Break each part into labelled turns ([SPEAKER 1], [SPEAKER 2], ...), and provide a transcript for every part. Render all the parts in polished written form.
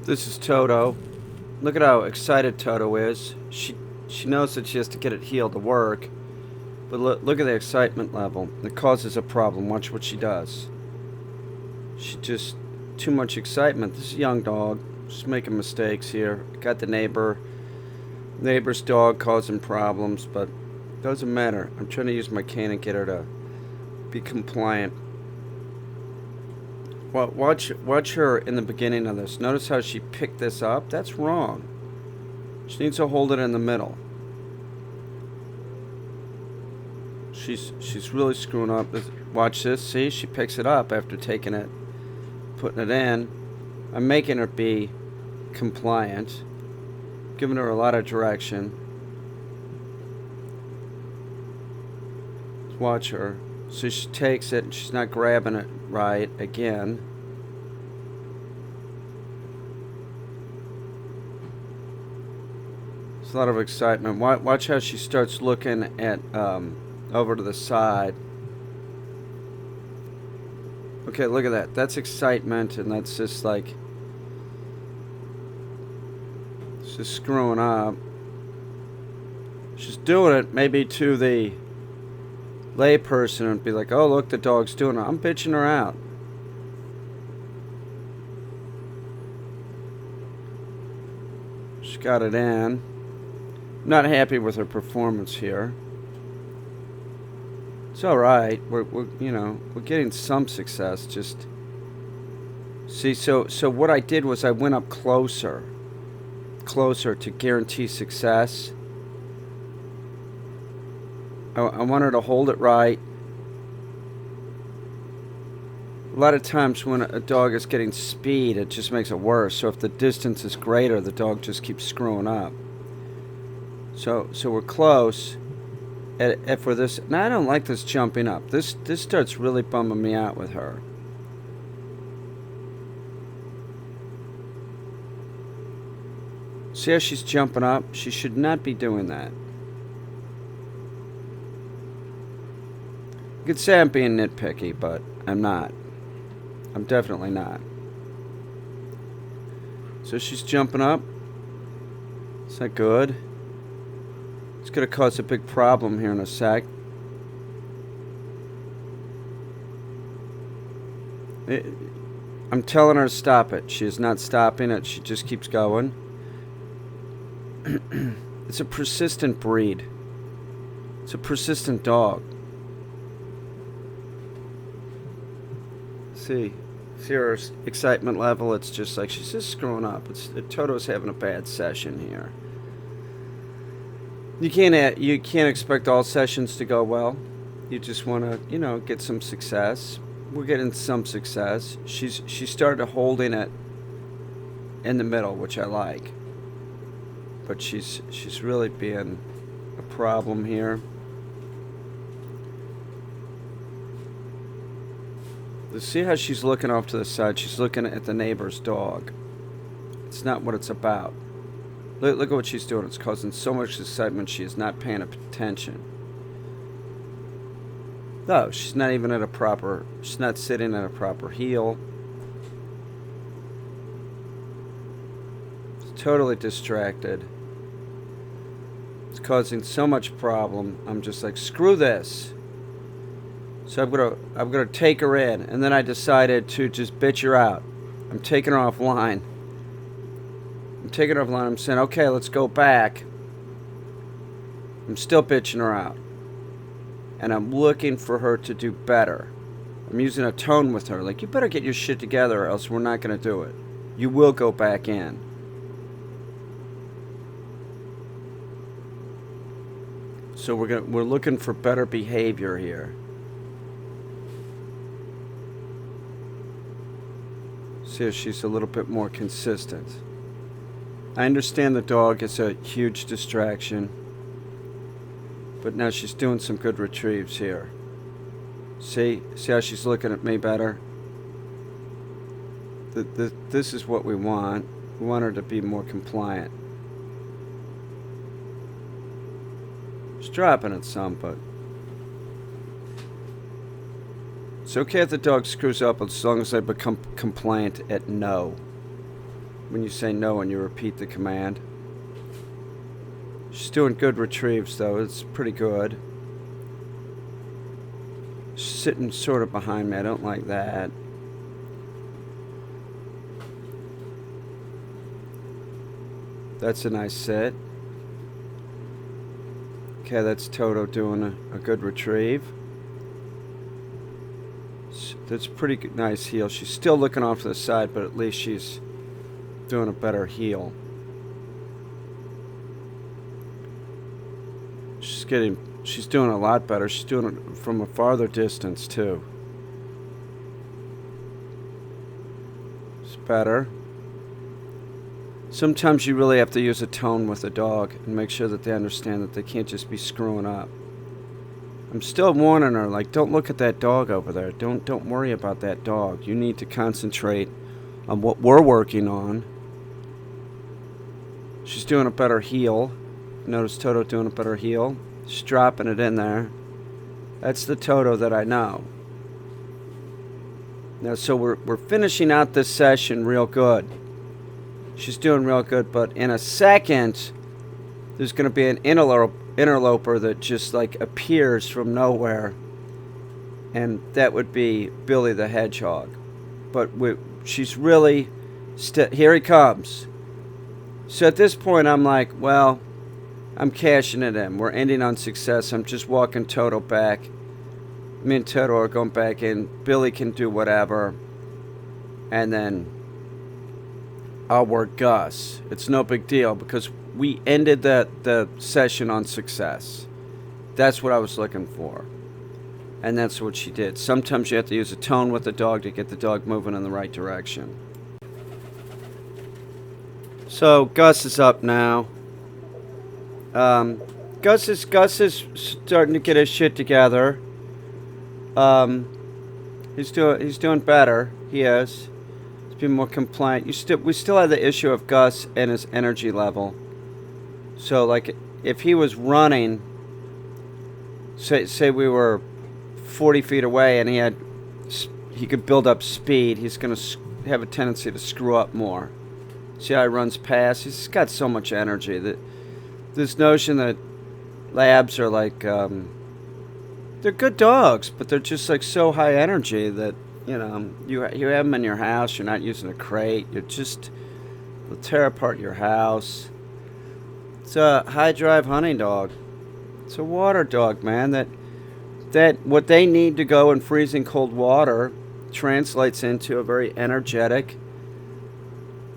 [SPEAKER 1] This is Toto. Look at how excited Toto is. She knows that she has to get it healed to work, but look at the excitement level. It causes a problem. Watch what she does. She just too much excitement. This is a young dog. She's making mistakes here. Got the neighbor's dog causing problems, but it doesn't matter. I'm trying to use my cane and get her to be compliant. Well, watch her in the beginning of this. Notice how she picked this up. That's wrong. She needs to hold it in the middle. She's really screwing up. Watch this. See, she picks it up after taking it, putting it in. I'm making her be compliant, giving her a lot of direction. Watch her. So she takes it and she's not grabbing it right again. There's a lot of excitement. Watch how she starts looking at over to the side. Okay, look at that. That's excitement, and that's just like it's just screwing up. She's doing it maybe to the layperson and be like, "Oh, look, the dog's doing it." I'm bitching her out. She got it in. I'm not happy with her performance here. It's all right. We're getting some success. Just see. So what I did was I went up closer to guarantee success. I want her to hold it right. A lot of times when a dog is getting speed, it just makes it worse. So if the distance is greater, the dog just keeps screwing up. So we're close. For this, now I don't like this jumping up. This starts really bumming me out with her. See how she's jumping up? She should not be doing that. You could say I'm being nitpicky, but I'm not. I'm definitely not. So she's jumping up. Is that good? It's going to cause a big problem here in a sec. I'm telling her to stop it. She is not stopping it. She just keeps going. It's a persistent breed. It's a persistent dog. See her excitement level. It's just like she's just screwing up. Toto's having a bad session here. You can't expect all sessions to go well. You just want to get some success. We're getting some success. She started holding it in the middle, which I like. But she's really being a problem here. See how she's looking off to the side? She's looking at the neighbor's dog. It's not what it's about. Look at what she's doing. It's causing so much excitement she is not paying attention. No, she's not sitting at a proper heel. It's totally distracted. It's causing so much problem. I'm just like, screw this. So I'm gonna take her in, and then I decided to just bitch her out. I'm taking her offline. I'm saying, okay, let's go back. I'm still bitching her out. And I'm looking for her to do better. I'm using a tone with her, like, you better get your shit together or else we're not going to do it. You will go back in. So we're looking for better behavior here. See if she's a little bit more consistent. I understand the dog is a huge distraction, but now she's doing some good retrieves here. See how she's looking at me better? This is what we want. We want her to be more compliant. She's dropping it some, but it's okay if the dog screws up as long as they become compliant at no. when you say no and you repeat the command. She's doing good retrieves, though. It's pretty good. Sitting sort of behind me. I don't like that. That's a nice sit. Okay, that's Toto doing a good retrieve. That's pretty good, nice heel. She's still looking off to the side, but at least she's doing a better heel. She's doing a lot better. She's doing it from a farther distance, too. It's better. Sometimes you really have to use a tone with a dog and make sure that they understand that they can't just be screwing up. I'm still warning her, like, don't look at that dog over there. Don't worry about that dog. You need to concentrate on what we're working on. She's doing a better heel. Notice Toto doing a better heel. She's dropping it in there. That's the Toto that I know. Now, so we're finishing out this session real good. She's doing real good, but in a second, there's going to be an interloper that just like appears from nowhere, and that would be Billy the Hedgehog. But she's really here he comes. So at this point, I'm like, well, I'm cashing it in. We're ending on success. I'm just walking Toto back. Me and Toto are going back in. Billy can do whatever, and then I'll work Gus. It's no big deal because we ended the session on success. That's what I was looking for. And that's what she did. Sometimes you have to use a tone with the dog to get the dog moving in the right direction. So Gus is up now. Gus is starting to get his shit together. He's doing better. He is. He's been more compliant. We still have the issue of Gus and his energy level. So like if he was running, say we were 40 feet away and he could build up speed, he's going to have a tendency to screw up more. See how he runs past? He's got so much energy. That this notion that labs are like, they're good dogs, but they're just like so high energy that, you know, you have them in your house, you're not using a crate, they'll tear apart your house. It's a high drive hunting dog. It's a water dog, man. That what they need to go in freezing cold water translates into a very energetic,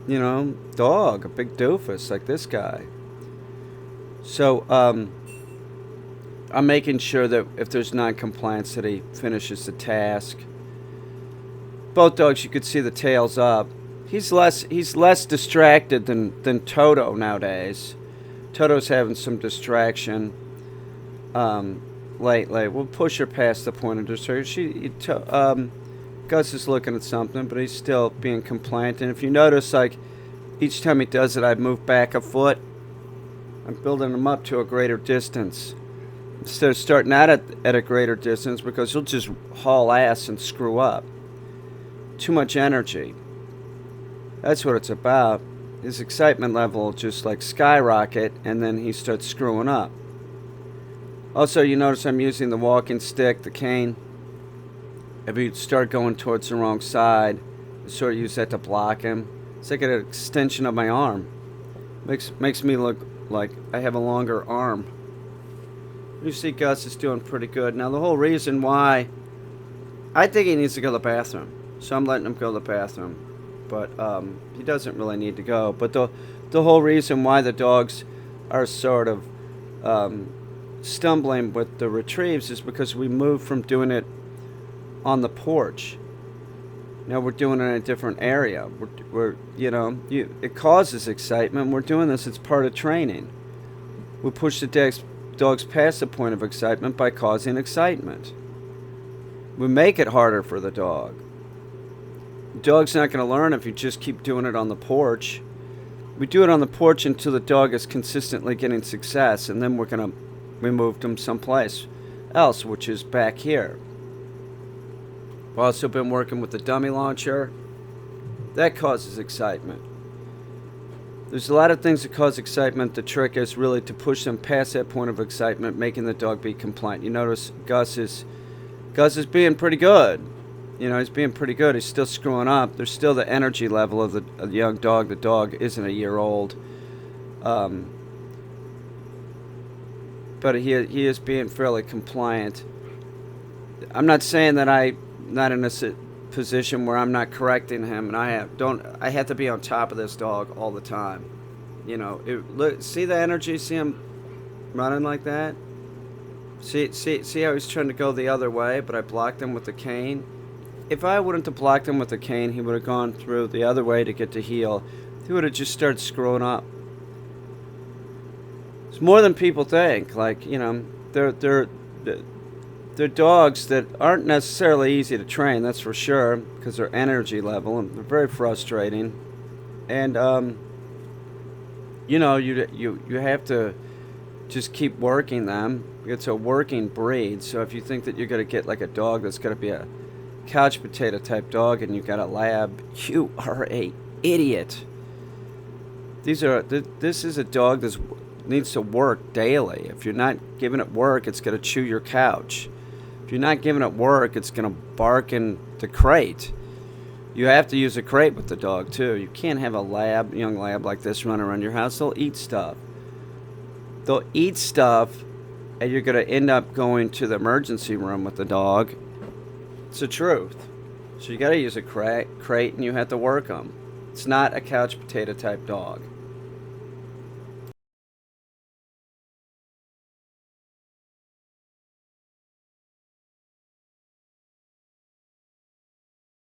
[SPEAKER 1] you know, dog, a big doofus like this guy. So I'm making sure that if there's non-compliance that he finishes the task. Both dogs, you could see the tails up. He's less distracted than Toto nowadays. Toto's having some distraction lately. We'll push her past the point of distraction. Gus is looking at something, but he's still being compliant. And if you notice, like, each time he does it, I move back a foot. I'm building him up to a greater distance. Instead of starting out at a greater distance, because he'll just haul ass and screw up. Too much energy. That's what it's about. His excitement level will just like skyrocket, and then he starts screwing up. Also, you notice I'm using the walking stick, the cane. If you start going towards the wrong side, I sort of use that to block him. It's like an extension of my arm. Makes me look like I have a longer arm. You see Gus is doing pretty good. Now the whole reason why, I think he needs to go to the bathroom. So I'm letting him go to the bathroom. But he doesn't really need to go. But the whole reason why the dogs are sort of stumbling with the retrieves is because we moved from doing it on the porch. Now we're doing it in a different area. We're it causes excitement. We're doing this. It's part of training. We push the dogs past the point of excitement by causing excitement. We make it harder for the dog. The dog's not going to learn if you just keep doing it on the porch. We do it on the porch until the dog is consistently getting success, and then we moved him someplace else, which is back here. We've also been working with the dummy launcher. That causes excitement. There's a lot of things that cause excitement. The trick is really to push them past that point of excitement, making the dog be compliant. You notice Gus is being pretty good. You know, he's being pretty good. He's still screwing up. There's still the energy level of the young dog. The dog isn't a year old. But he is being fairly compliant. I'm not saying that I'm not in a position where I'm not correcting him, and I have to be on top of this dog all the time. You know, look, see the energy, see him running like that. See how he's trying to go the other way, but I blocked him with the cane. If I wouldn't have blocked him with the cane, he would have gone through the other way to get to heel. He would have just started screwing up. It's more than people think. Like, you know, they're dogs that aren't necessarily easy to train, that's for sure, because their energy level, and they're very frustrating. And you know, you have to just keep working them. It's a working breed, so if you think that you're going to get like a dog that's going to be a couch potato type dog and you got a lab, you are a idiot. This is a dog that needs to work daily. If you're not giving it work, it's going to chew your couch. If you're not giving it work, it's going to bark in the crate. You have to use a crate with the dog too. You can't have a young lab like this run around your house. They'll eat stuff. They'll eat stuff, and you're going to end up going to the emergency room with the dog. It's the truth. So you got to use a crate, and you have to work them. It's not a couch potato type dog.